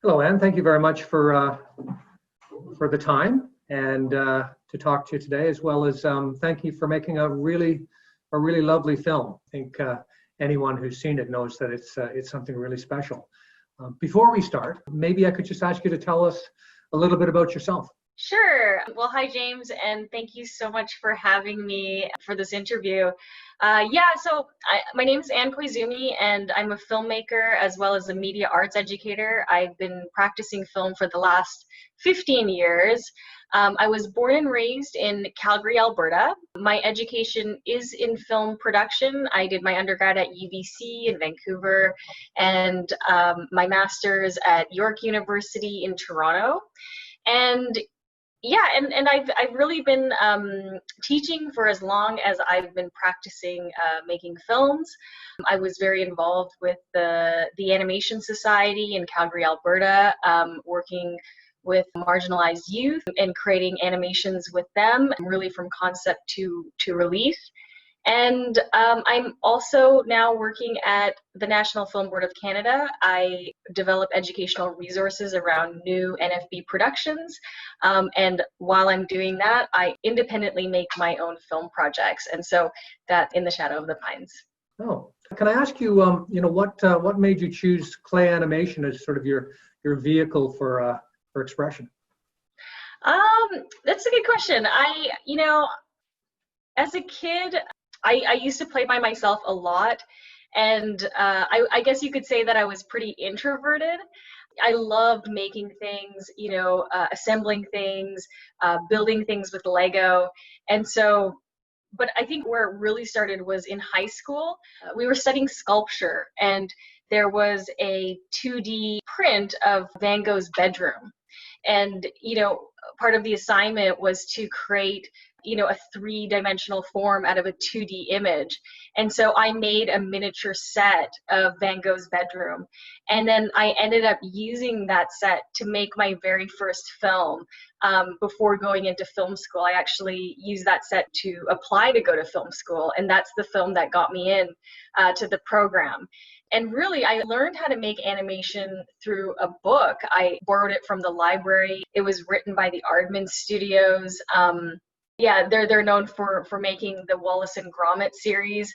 Hello, Anne. Thank you very much for the time and to talk to you today, as well as thank you for making a really lovely film. I think anyone who's seen it knows that it's something really special. Before we start, maybe I could just ask you to tell us a little bit about yourself. Sure. Well, hi, James, and thank you so much for having me for this interview. My name is Anne Koizumi, and I'm a filmmaker as well as a media arts educator. I've been practicing film for the last 15 years. I was born and raised in Calgary, Alberta. My education is in film production. I did my undergrad at UBC in Vancouver and my master's at York University in Toronto. And I've really been teaching for as long as I've been practicing making films. I was very involved with the Animation Society in Calgary, Alberta, working with marginalized youth and creating animations with them, really from concept to release. And I'm also now working at the National Film Board of Canada. I develop educational resources around new NFB productions. And while I'm doing that, I independently make my own film projects. And so that's In the Shadow of the Pines. Oh, can I ask you, what made you choose clay animation as sort of your vehicle for expression? That's a good question. As a kid, I used to play by myself a lot, and I guess you could say that I was pretty introverted. I loved making things, assembling things, building things with Lego. And so, but I think where it really started was in high school. We were studying sculpture, and there was a 2D print of Van Gogh's bedroom. And, part of the assignment was to create a three-dimensional form out of a 2D image. And so I made a miniature set of Van Gogh's bedroom. And then I ended up using that set to make my very first film. Before going into film school, I actually used that set to apply to go to film school. And that's the film that got me in to the program. And really, I learned how to make animation through a book. I borrowed it from the library. It was written by the Aardman Studios. They're known for making the Wallace and Gromit series.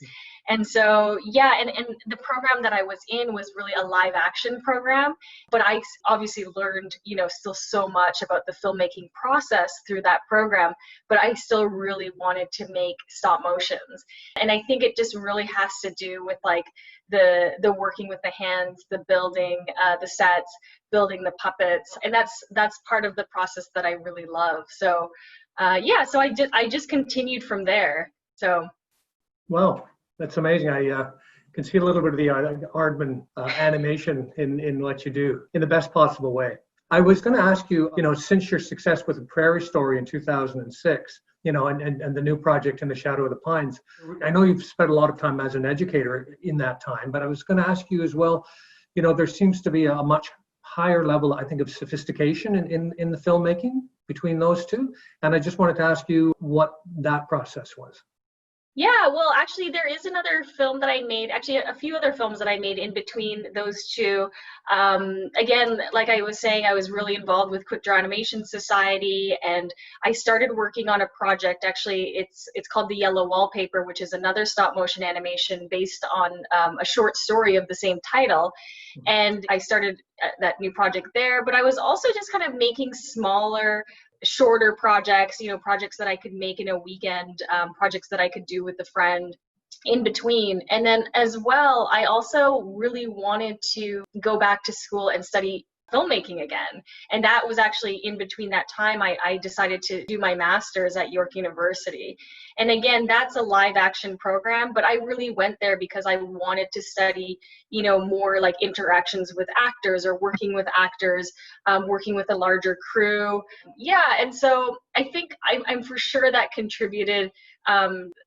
And so, and the program that I was in was really a live action program, but I obviously learned, still so much about the filmmaking process through that program, but I still really wanted to make stop motions. And I think it just really has to do with like the working with the hands, the building, the sets, building the puppets. And that's part of the process that I really love. So, so I just continued from there. So. Wow, that's amazing. I can see a little bit of the Aardman animation in what you do in the best possible way. I was going to ask you, since your success with The Prairie Story in 2006, and the new project In the Shadow of the Pines, I know you've spent a lot of time as an educator in that time, but I was going to ask you as well, there seems to be a much higher level, I think, of sophistication in the filmmaking between those two. And I just wanted to ask you what that process was. Yeah, well, actually, there is another film that I made, actually a few other films that I made in between those two. Again, like I was saying, I was really involved with Quick Draw Animation Society, and I started working on a project. Actually, it's called The Yellow Wallpaper, which is another stop motion animation based on a short story of the same title. And I started that new project there, but I was also just kind of making smaller, shorter projects, projects that I could make in a weekend, projects that I could do with a friend in between. And then as well, I also really wanted to go back to school and study filmmaking again. And that was actually in between that time, I decided to do my master's at York University. And again, that's a live action program, but I really went there because I wanted to study, more like interactions with actors or working with actors, working with a larger crew. And so I think I'm for sure that contributed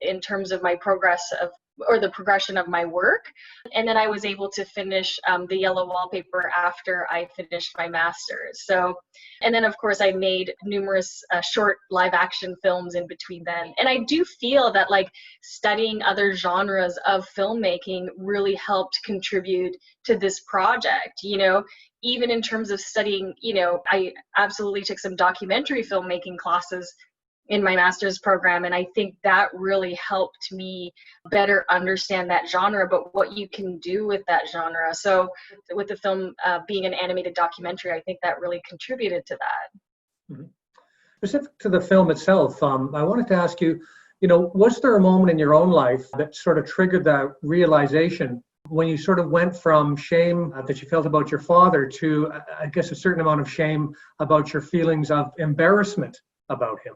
in terms of my progress of or the progression of my work. And then I was able to finish the yellow wallpaper after I finished my master's. So, and then of course I made numerous short live action films in between then. And I do feel that like studying other genres of filmmaking really helped contribute to this project, you know, even in terms of studying, you know, I absolutely took some documentary filmmaking classes in my master's program, and I think that really helped me better understand that genre, but what you can do with that genre. So with the film being an animated documentary, I think that really contributed to that. Mm-hmm. Specific to the film itself, I wanted to ask you, you know, was there a moment in your own life that sort of triggered that realization when you sort of went from shame that you felt about your father to, I guess, a certain amount of shame about your feelings of embarrassment about him?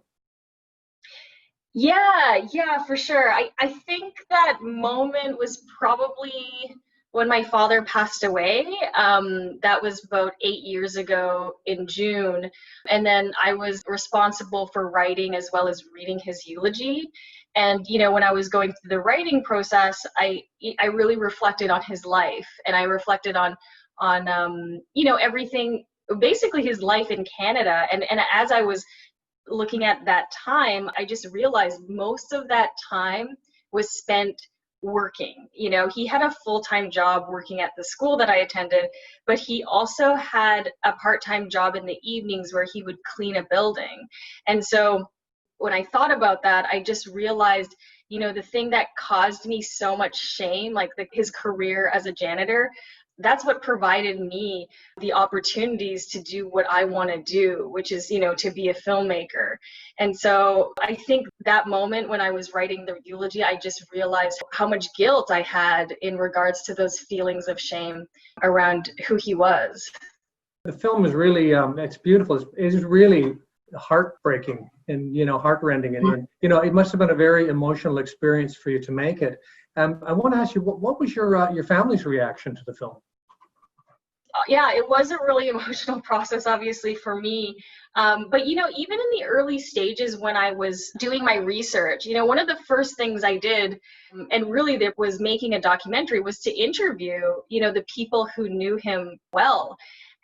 Yeah, for sure. I think that moment was probably when my father passed away. That was about 8 years ago in June. And then I was responsible for writing as well as reading his eulogy. And, you know, when I was going through the writing process, I really reflected on his life, and I reflected on you know, everything, basically his life in Canada. And as I was looking at that time, I just realized most of that time was spent working. You know, he had a full-time job working at the school that I attended, but he also had a part-time job in the evenings where he would clean a building. And so when I thought about that, I just realized, you know, the thing that caused me so much shame, like his career as a janitor, that's what provided me the opportunities to do what I want to do, which is, you know, to be a filmmaker. And so I think that moment when I was writing the eulogy, I just realized how much guilt I had in regards to those feelings of shame around who he was. The film is really, it's beautiful. It's really heartbreaking and, you know, heartrending. And, you know, it must have been a very emotional experience for you to make it. I want to ask you, what was your family's reaction to the film? Yeah, it was a really emotional process, obviously, for me. But, you know, even in the early stages when I was doing my research, you know, one of the first things I did, and really that was making a documentary, was to interview, you know, the people who knew him well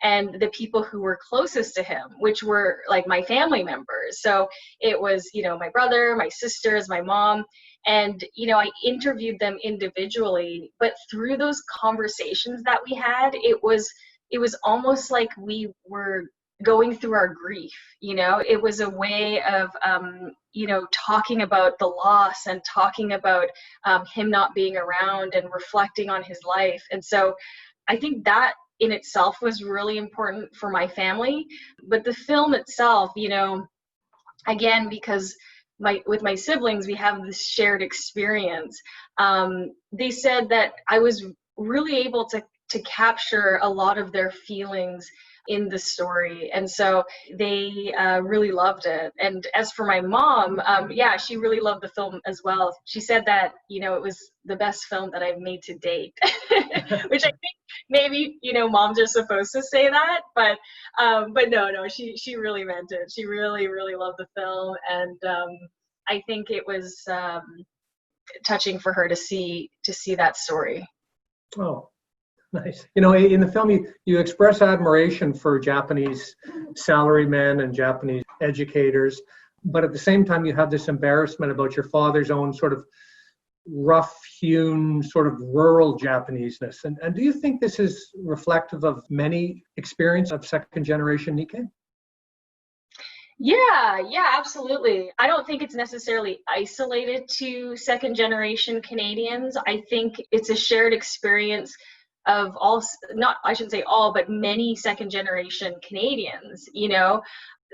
and the people who were closest to him, which were like my family members. So it was, you know, my brother, my sisters, my mom. And, you know, I interviewed them individually, but through those conversations that we had, it was almost like we were going through our grief. You know, it was a way of, you know, talking about the loss and talking about him not being around and reflecting on his life. And so I think that in itself was really important for my family. But the film itself, you know, again, because with my siblings, we have this shared experience. They said that I was really able to capture a lot of their feelings in the story, and so they really loved it. And as for my mom, yeah, she really loved the film as well. She said that, you know, it was the best film that I've made to date, which I think maybe, you know, moms are supposed to say that, but no, she really meant it. She really loved the film, and I think it was touching for her to see that story. Oh, nice. You know, in the film, you express admiration for Japanese salarymen and Japanese educators, but at the same time, you have this embarrassment about your father's own sort of rough-hewn, sort of rural Japaneseness. And do you think this is reflective of many experience of second-generation Nikkei? Yeah, absolutely. I don't think it's necessarily isolated to second-generation Canadians. I think it's a shared experience of all, not, I shouldn't say all, but many second generation Canadians. You know,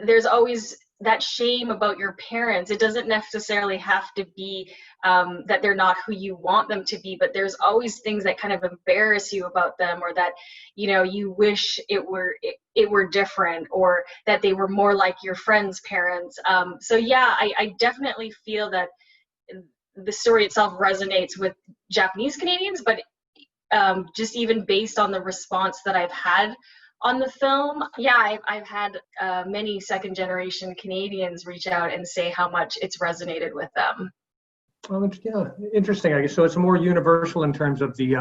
there's always that shame about your parents. It doesn't necessarily have to be that they're not who you want them to be, but there's always things that kind of embarrass you about them, or that, you know, you wish it were different, or that they were more like your friends' parents. So yeah, I definitely feel that the story itself resonates with Japanese Canadians, but just even based on the response that I've had on the film, yeah, I've had many second generation Canadians reach out and say how much it's resonated with them. Oh, yeah, interesting. I guess so. It's more universal in terms of the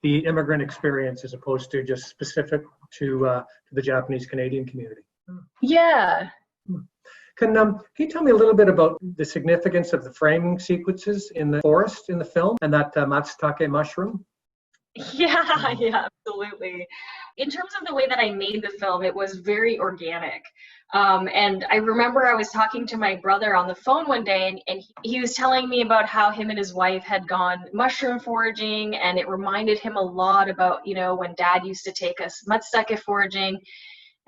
immigrant experience as opposed to just specific to the Japanese Canadian community. Yeah. Can you tell me a little bit about the significance of the framing sequences in the forest in the film and that matsutake mushroom? Yeah, yeah, absolutely. In terms of the way that I made the film, it was very organic. And I remember I was talking to my brother on the phone one day, and he was telling me about how him and his wife had gone mushroom foraging, and it reminded him a lot about, when Dad used to take us matsutake foraging.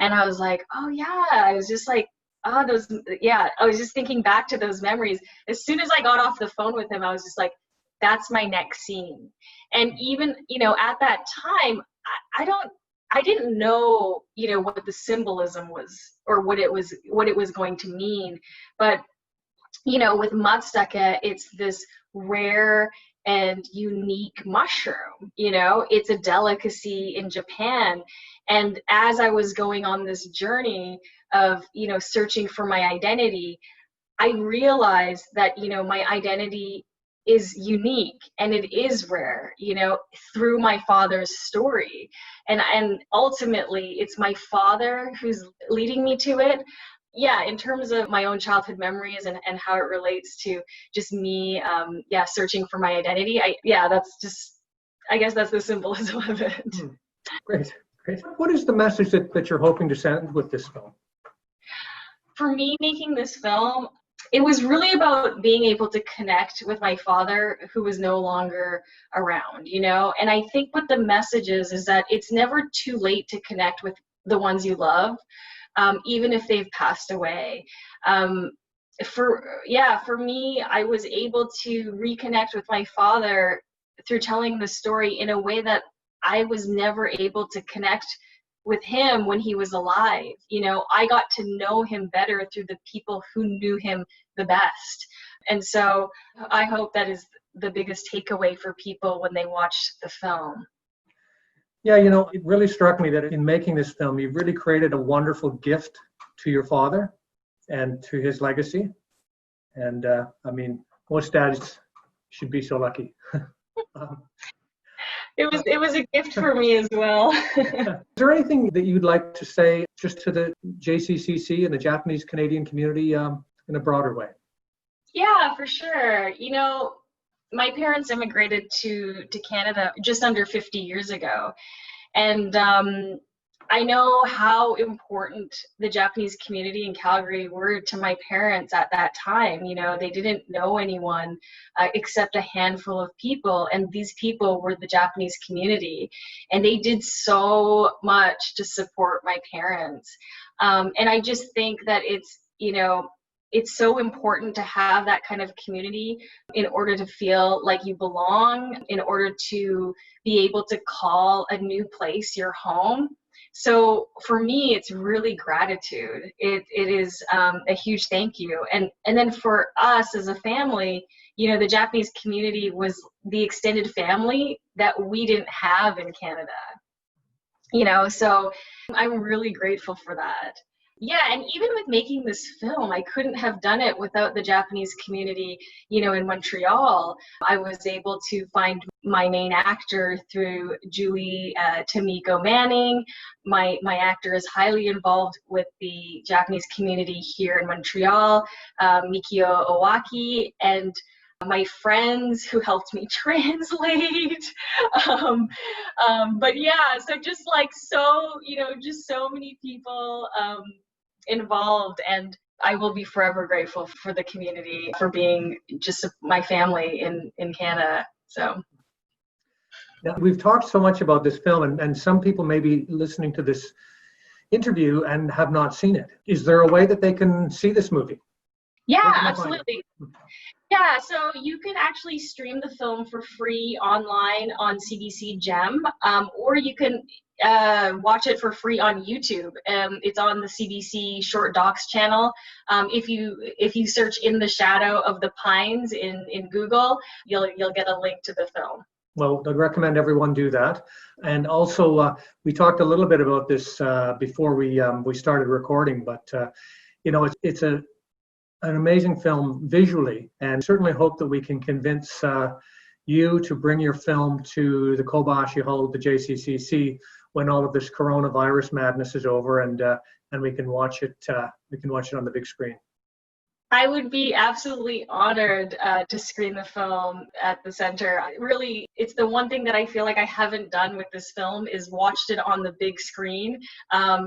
And I was like, oh, yeah. I was just like, oh, I was just thinking back to those memories. As soon as I got off the phone with him, I was just like, that's my next scene. And even, at that time, I didn't know, what the symbolism was or what it was going to mean. But, with matsutake, it's this rare and unique mushroom. It's a delicacy in Japan. And as I was going on this journey of, searching for my identity, I realized that, my identity is unique and it is rare, through my father's story. And ultimately, it's my father who's leading me to it. Yeah, in terms of my own childhood memories and how it relates to just me, searching for my identity. I guess that's the symbolism of it. Great, great. What is the message that you're hoping to send with this film? For me, making this film, it was really about being able to connect with my father who was no longer around, and I think what the message is that it's never too late to connect with the ones you love, even if they've passed away. For me, I was able to reconnect with my father through telling the story in a way that I was never able to connect with him when he was alive. I got to know him better through the people who knew him the best. And so I hope that is the biggest takeaway for people when they watch the film. Yeah, it really struck me that in making this film, you really created a wonderful gift to your father and to his legacy. And most dads should be so lucky. It was a gift for me as well. Is there anything that you'd like to say just to the JCCC and the Japanese Canadian community in a broader way? Yeah, for sure. My parents immigrated to Canada just under 50 years ago. And I know how important the Japanese community in Calgary were to my parents at that time. They didn't know anyone except a handful of people, and these people were the Japanese community. And they did so much to support my parents. And I just think that it's so important to have that kind of community in order to feel like you belong, in order to be able to call a new place your home. So for me, it's really gratitude. It is a huge thank you. And then for us as a family, the Japanese community was the extended family that we didn't have in Canada. So I'm really grateful for that. Yeah, and even with making this film, I couldn't have done it without the Japanese community, in Montreal. I was able to find my main actor through Julie Tamiko Manning. My actor is highly involved with the Japanese community here in Montreal, Mikio Owaki, and my friends who helped me translate. But yeah, so just so many people involved, and I will be forever grateful for the community for being just my family in Canada. So now, we've talked so much about this film, and some people may be listening to this interview and have not seen it. Is there a way that they can see this movie? Yeah, absolutely. Yeah, so you can actually stream the film for free online on CBC Gem, or you can watch it for free on YouTube. It's on the CBC Short Docs channel. If you search "In the Shadow of the Pines" in Google, you'll get a link to the film. Well, I'd recommend everyone do that. And also, we talked a little bit about this before we started recording, but it's a an amazing film visually, and certainly hope that we can convince you to bring your film to the Kobayashi Hall, the JCCC, when all of this coronavirus madness is over, and we can watch it. We can watch it on the big screen. I would be absolutely honored to screen the film at the center. Really, it's the one thing that I feel like I haven't done with this film is watched it on the big screen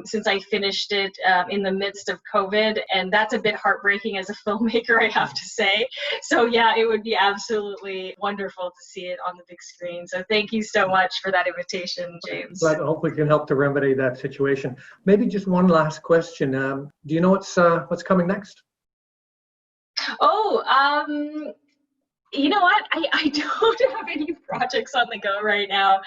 since I finished it in the midst of COVID. And that's a bit heartbreaking as a filmmaker, I have to say. So yeah, it would be absolutely wonderful to see it on the big screen. So thank you so much for that invitation, James. But I hope we can help to remedy that situation. Maybe just one last question. Do you know what's coming next? Oh, you know what? I don't have any projects on the go right now.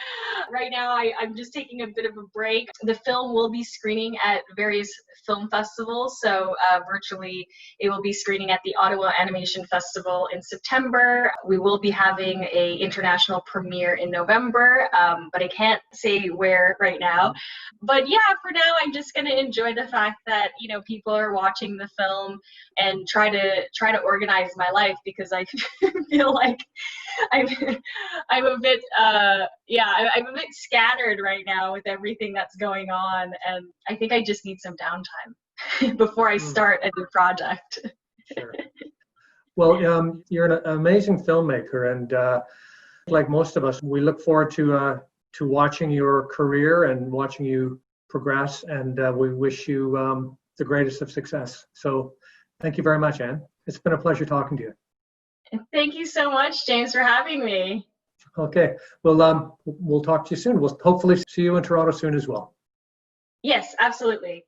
Right now, I'm just taking a bit of a break. The film will be screening at various film festivals. So virtually, it will be screening at the Ottawa Animation Festival in September. We will be having an international premiere in November, but I can't say where right now. But yeah, for now, I'm just going to enjoy the fact that, you know, people are watching the film and try to organize my life, because I feel like I'm a bit I'm a bit scattered right now with everything that's going on, and I think I just need some downtime before I start a new project. Sure. Well, you're an amazing filmmaker, and like most of us, we look forward to watching your career and watching you progress, and we wish you the greatest of success. So thank you very much, Anne. It's been a pleasure talking to you. Thank you so much, James, for having me. Okay. Well, we'll talk to you soon. We'll hopefully see you in Toronto soon as well. Yes, absolutely.